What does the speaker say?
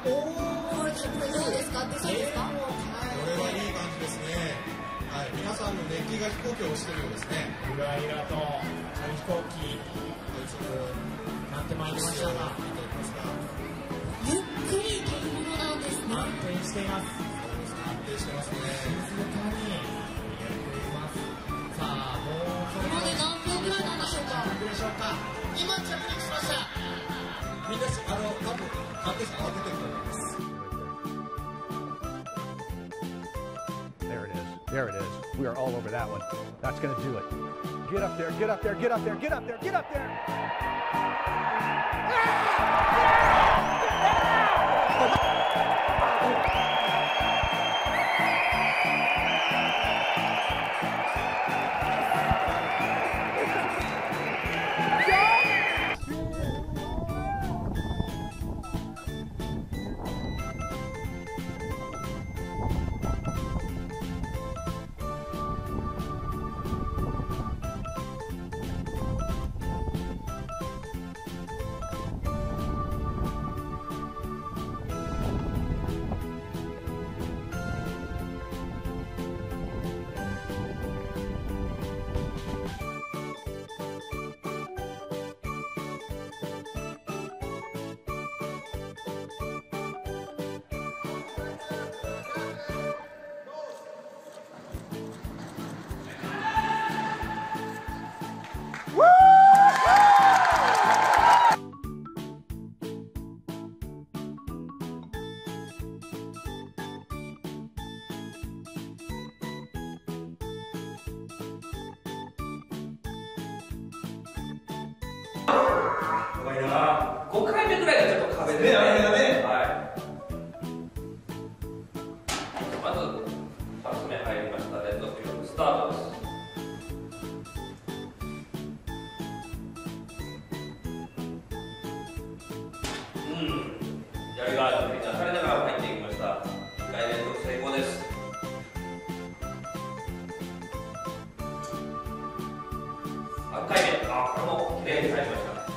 これどうですか？出そうですか？これはいい感じですね。はい、皆さんの熱気が飛行機を押してるようですね。ゆらゆらと紙飛行機なってまいりましたが、ゆっくり飛ぶものなんですね。安定しています。安定してますね。静かにやっています。さあ、もうそろまで何秒ぐらいなんでしょうか？でしょうか。今着陸しました。みんな多分関係者慌ててると思います。There it is. There it is. We are all over that one. That's going to do it. Get up there, get up there, get up there, get up there, get up there.5回目ぐらいがちょっと壁ですね。はい。まず2つ目入りました。レッドフィルムスタートです。やりがある振り出されながら入っていきました。2回連続成功です。3回目、これもきれいに入りました。